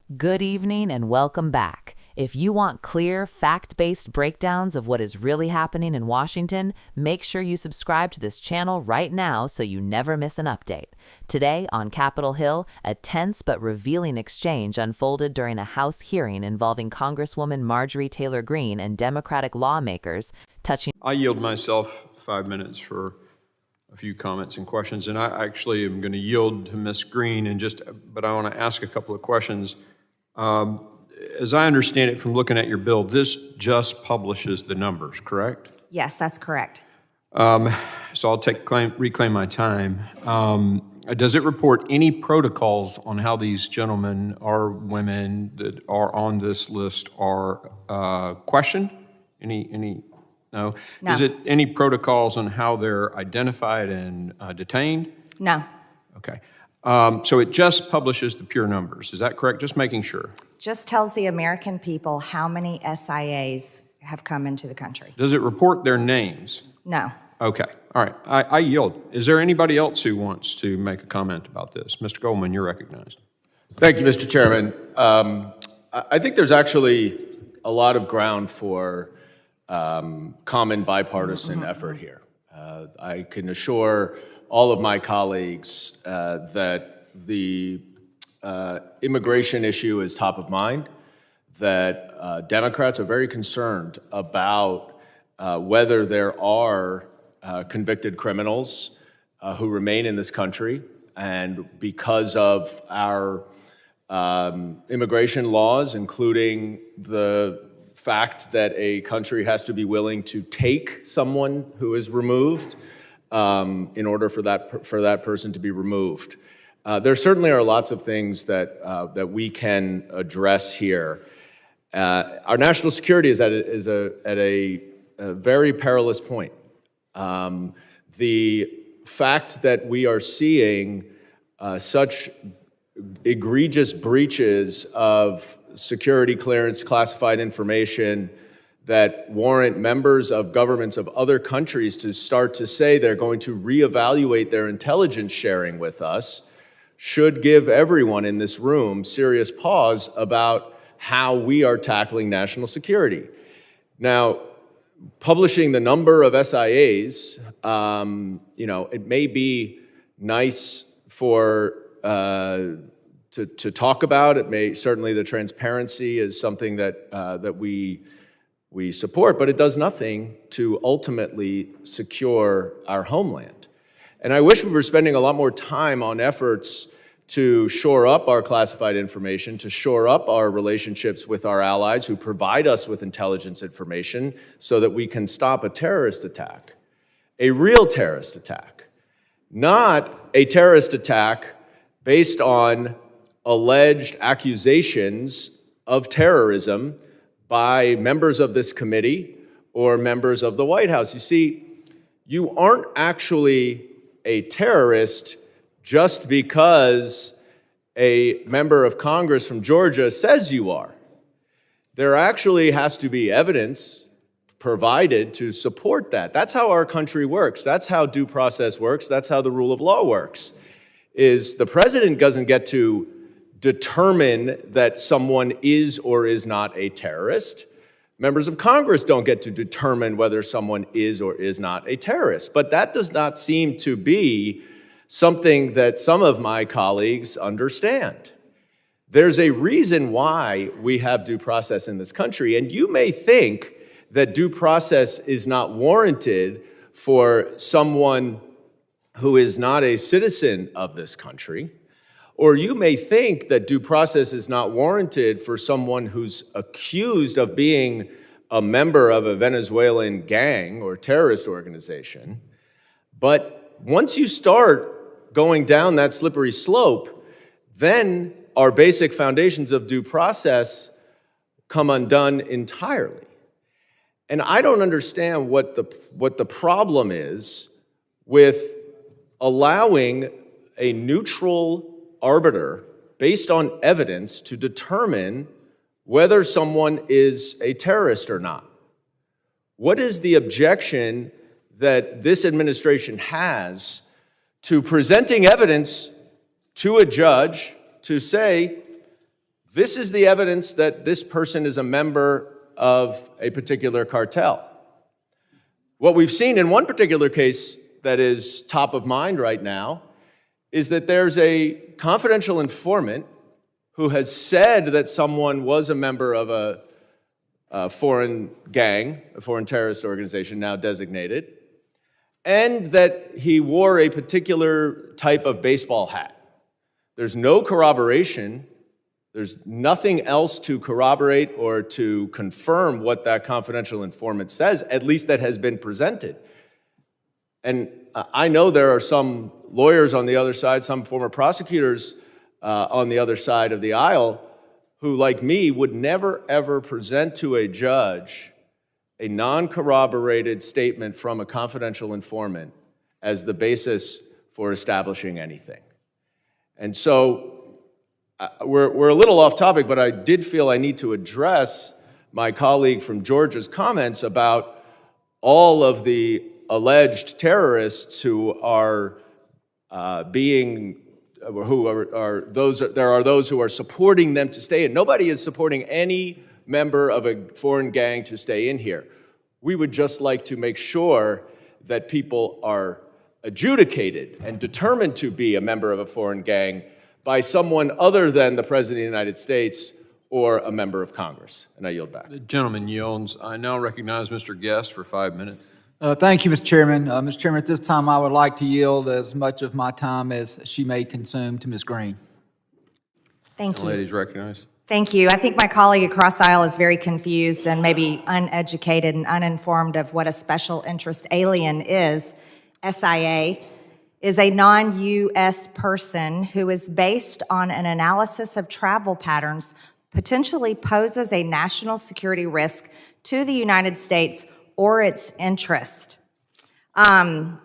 Good evening and welcome back. If you want clear, fact-based breakdowns of what is really happening in Washington, make sure you subscribe to this channel right now so you never miss an update. Today on Capitol Hill, a tense but revealing exchange unfolded during a House hearing involving Congresswoman Marjorie Taylor Greene and Democratic lawmakers touching. I yield myself 5 minutes for a few comments and questions, and I actually am going to yield to Ms. Greene but I want to ask a couple of questions. As I understand it from looking at your bill, this just publishes the numbers, correct? Yes, that's correct. So I'll reclaim my time. Does it report any protocols on how these gentlemen or women that are on this list are questioned? No? No. Is it any protocols on how they're identified and detained? No. Okay. So it just publishes the pure numbers. Is that correct? Just making sure. Just tells the American people how many SIAs have come into the country. Does it report their names? No. Okay. All right. I yield. Is there anybody else who wants to make a comment about this? Mr. Goldman, you're recognized. Thank you, Mr. Chairman. I think there's actually a lot of ground for common bipartisan effort here. I can assure all of my colleagues that the immigration issue is top of mind, that Democrats are very concerned about whether there are convicted criminals who remain in this country, and because of our immigration laws, including the fact that a country has to be willing to take someone who is removed in order for that person to be removed. There certainly are lots of things that we can address here. Our national security is at a very perilous point. The fact that we are seeing such egregious breaches of security clearance, classified information that warrant members of governments of other countries to start to say they're going to reevaluate their intelligence sharing with us should give everyone in this room serious pause about how we are tackling national security. Now, publishing the number of SIAs, it may be nice to talk about. Certainly the transparency is something that we support, but it does nothing to ultimately secure our homeland. And I wish we were spending a lot more time on efforts to shore up our classified information, to shore up our relationships with our allies who provide us with intelligence information so that we can stop a terrorist attack, a real terrorist attack, not a terrorist attack based on alleged accusations of terrorism by members of this committee or members of the White House. You see, you aren't actually a terrorist just because a member of Congress from Georgia says you are. There actually has to be evidence provided to support that. That's how our country works. That's how due process works. That's how the rule of law works. Is the president doesn't get to determine that someone is or is not a terrorist. Members of Congress don't get to determine whether someone is or is not a terrorist. But that does not seem to be something that some of my colleagues understand. There's a reason why we have due process in this country, and you may think that due process is not warranted for someone who is not a citizen of this country, or you may think that due process is not warranted for someone who's accused of being a member of a Venezuelan gang or terrorist organization. But once you start going down that slippery slope, then our basic foundations of due process come undone entirely. And I don't understand what the problem is with allowing a neutral arbiter based on evidence to determine whether someone is a terrorist or not. What is the objection that this administration has to presenting evidence to a judge to say, this is the evidence that this person is a member of a particular cartel. What we've seen in one particular case that is top of mind right now is that there's a confidential informant who has said that someone was a member of a foreign gang, a foreign terrorist organization now designated, and that he wore a particular type of baseball hat. There's no corroboration. There's nothing else to corroborate or to confirm what that confidential informant says, at least that has been presented. And I know there are some lawyers on the other side, some former prosecutors on the other side of the aisle who, like me, would never, ever present to a judge a non-corroborated statement from a confidential informant as the basis for establishing anything. And so we're a little off topic, but I did feel I need to address my colleague from Georgia's comments about all of the alleged terrorists who are there are those who are supporting them to stay in. Nobody is supporting any member of a foreign gang to stay in here. We would just like to make sure that people are adjudicated and determined to be a member of a foreign gang by someone other than the President of the United States or a member of Congress. And I yield back. The gentleman yields. I now recognize Mr. Guest for 5 minutes. Thank you, Mr. Chairman. Mr. Chairman, at this time, I would like to yield as much of my time as she may consume to Ms. Greene. Thank you. Ladies recognized. Thank you. I think my colleague across the aisle is very confused and maybe uneducated and uninformed of what a special interest alien is. SIA is a non-U.S. person who is based on an analysis of travel patterns, potentially poses a national security risk to the United States or its interest.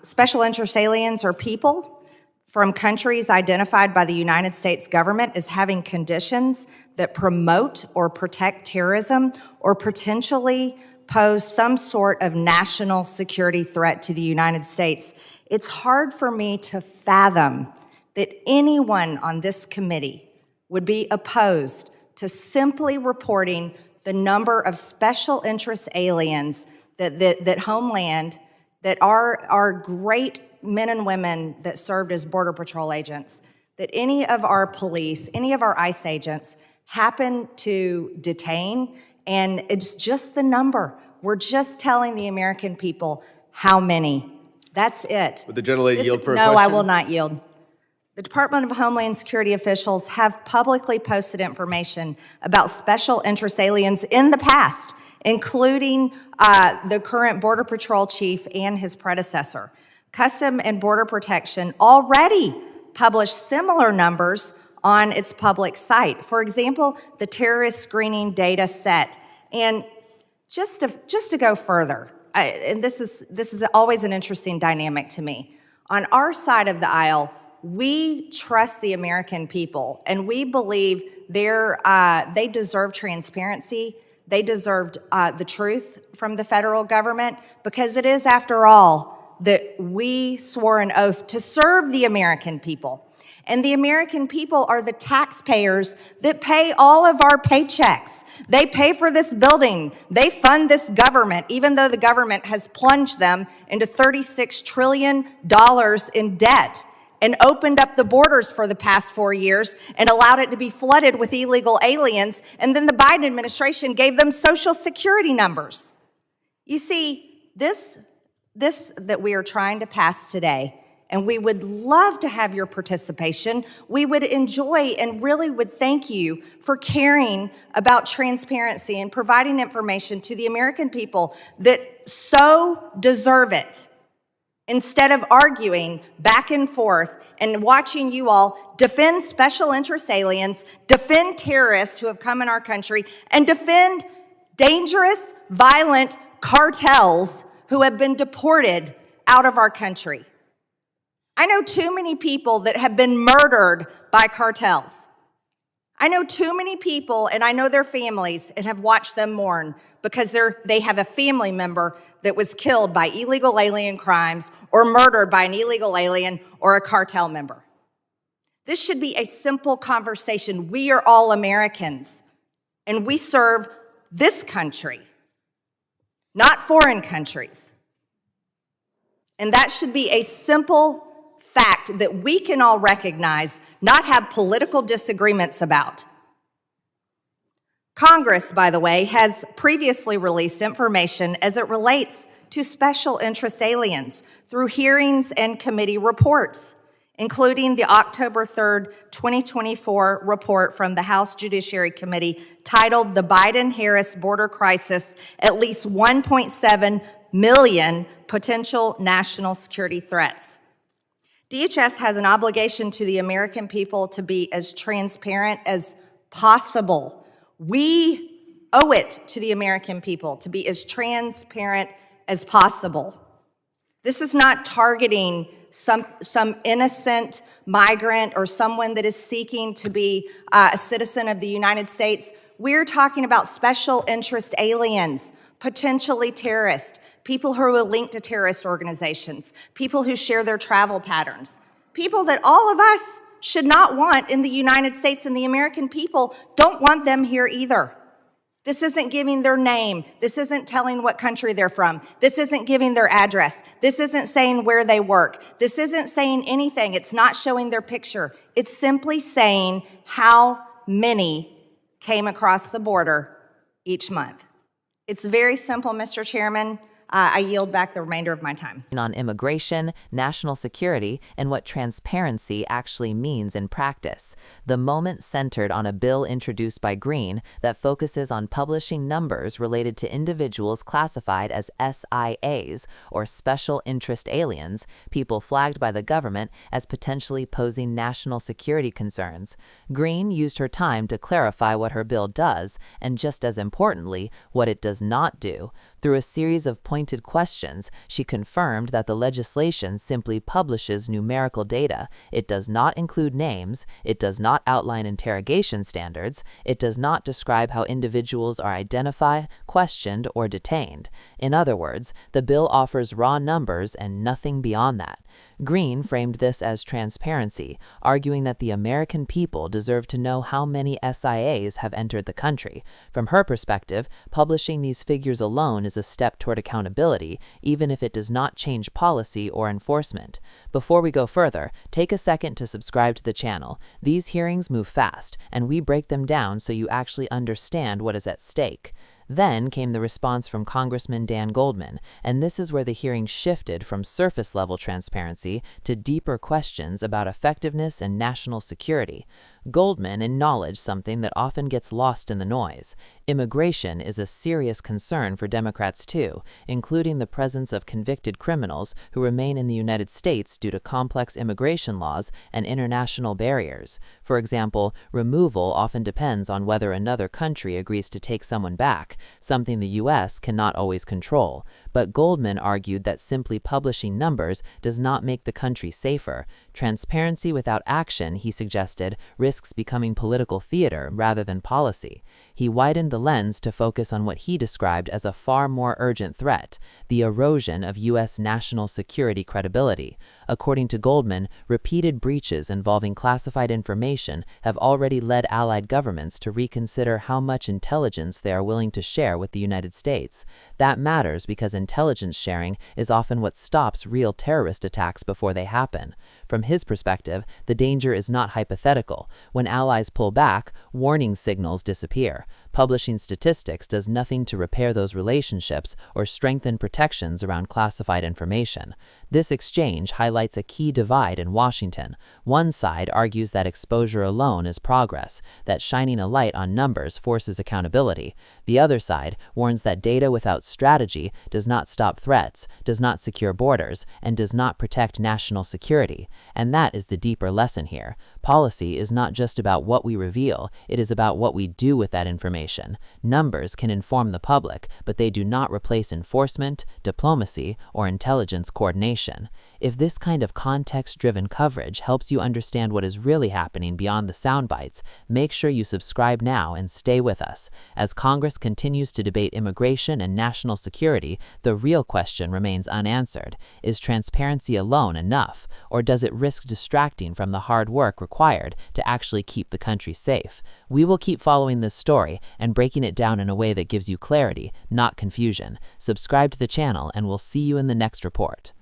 Special interest aliens are people from countries identified by the United States government as having conditions that promote or protect terrorism or potentially pose some sort of national security threat to the United States. It's hard for me to fathom that anyone on this committee would be opposed to simply reporting the number of special interest aliens that Homeland, that our great men and women that served as Border Patrol agents, that any of our police, any of our ICE agents happen to detain, and it's just the number. We're just telling the American people how many. That's it. Would the gentlelady yield for a question? No, I will not yield. The Department of Homeland Security officials have publicly posted information about special interest aliens in the past, including the current Border Patrol chief and his predecessor. Custom and Border Protection already published similar numbers on its public site. For example, the terrorist screening data set. And just to go further, and this is always an interesting dynamic to me. On our side of the aisle, we trust the American people, and we believe they deserve transparency. They deserved the truth from the federal government, because it is, after all, that we swore an oath to serve the American people. And the American people are the taxpayers that pay all of our paychecks. They pay for this building. They fund this government, even though the government has plunged them into $36 trillion in debt and opened up the borders for the past 4 years and allowed it to be flooded with illegal aliens. And then the Biden administration gave them Social Security numbers. You see, this that we are trying to pass today, and we would love to have your participation. We would enjoy and really would thank you for caring about transparency and providing information to the American people that so deserve it, instead of arguing back and forth and watching you all defend special interest aliens, defend terrorists who have come in our country, and defend dangerous, violent cartels who have been deported out of our country. I know too many people that have been murdered by cartels. I know too many people, and I know their families, and have watched them mourn because they have a family member that was killed by illegal alien crimes or murdered by an illegal alien or a cartel member. This should be a simple conversation. We are all Americans, and we serve this country, not foreign countries. And that should be a simple fact that we can all recognize, not have political disagreements about. Congress, by the way, has previously released information as it relates to special interest aliens through hearings and committee reports, including the October 3rd, 2024 report from the House Judiciary Committee titled The Biden-Harris Border Crisis, At Least 1.7 Million Potential National Security Threats. DHS has an obligation to the American people to be as transparent as possible. We owe it to the American people to be as transparent as possible. This is not targeting some innocent migrant or someone that is seeking to be a citizen of the United States. We're talking about special interest aliens, potentially terrorists, people who are linked to terrorist organizations, people who share their travel patterns, people that all of us should not want in the United States, and the American people don't want them here either. This isn't giving their name. This isn't telling what country they're from. This isn't giving their address. This isn't saying where they work. This isn't saying anything. It's not showing their picture. It's simply saying how many came across the border each month. It's very simple, Mr. Chairman. I yield back the remainder of my time. On immigration, national security, and what transparency actually means in practice. The moment centered on a bill introduced by Greene that focuses on publishing numbers related to individuals classified as SIAs, or special interest aliens, people flagged by the government as potentially posing national security concerns. Greene used her time to clarify what her bill does, and just as importantly, what it does not do. Through a series of pointed questions, she confirmed that the legislation simply publishes numerical data. It does not include names, it does not outline interrogation standards, it does not describe how individuals are identified, questioned, or detained. In other words, the bill offers raw numbers and nothing beyond that. Greene framed this as transparency, arguing that the American people deserve to know how many SIAs have entered the country. From her perspective, publishing these figures alone is a step toward accountability, even if it does not change policy or enforcement. Before we go further, take a second to subscribe to the channel. These hearings move fast, and we break them down so you actually understand what is at stake. Then came the response from Congressman Dan Goldman, and this is where the hearing shifted from surface-level transparency to deeper questions about effectiveness and national security. Goldman acknowledged something that often gets lost in the noise. Immigration is a serious concern for Democrats too, including the presence of convicted criminals who remain in the United States due to complex immigration laws and international barriers. For example, removal often depends on whether another country agrees to take someone back, something the U.S. cannot always control. But Goldman argued that simply publishing numbers does not make the country safer. Transparency without action, he suggested, risks becoming political theater rather than policy. He widened the lens to focus on what he described as a far more urgent threat, the erosion of U.S. national security credibility. According to Goldman, repeated breaches involving classified information have already led allied governments to reconsider how much intelligence they are willing to share with the United States. That matters because intelligence sharing is often what stops real terrorist attacks before they happen. From his perspective, the danger is not hypothetical. When allies pull back, warning signals disappear. Publishing statistics does nothing to repair those relationships or strengthen protections around classified information. This exchange highlights a key divide in Washington. One side argues that exposure alone is progress, that shining a light on numbers forces accountability. The other side warns that data without strategy does not stop threats, does not secure borders, and does not protect national security. And that is the deeper lesson here. Policy is not just about what we reveal, it is about what we do with that information. Numbers can inform the public, but they do not replace enforcement, diplomacy, or intelligence coordination. If this kind of context-driven coverage helps you understand what is really happening beyond the soundbites, make sure you subscribe now and stay with us. As Congress continues to debate immigration and national security, the real question remains unanswered. Is transparency alone enough, or does it risk distracting from the hard work required to actually keep the country safe? We will keep following this story and breaking it down in a way that gives you clarity, not confusion. Subscribe to the channel, and we'll see you in the next report.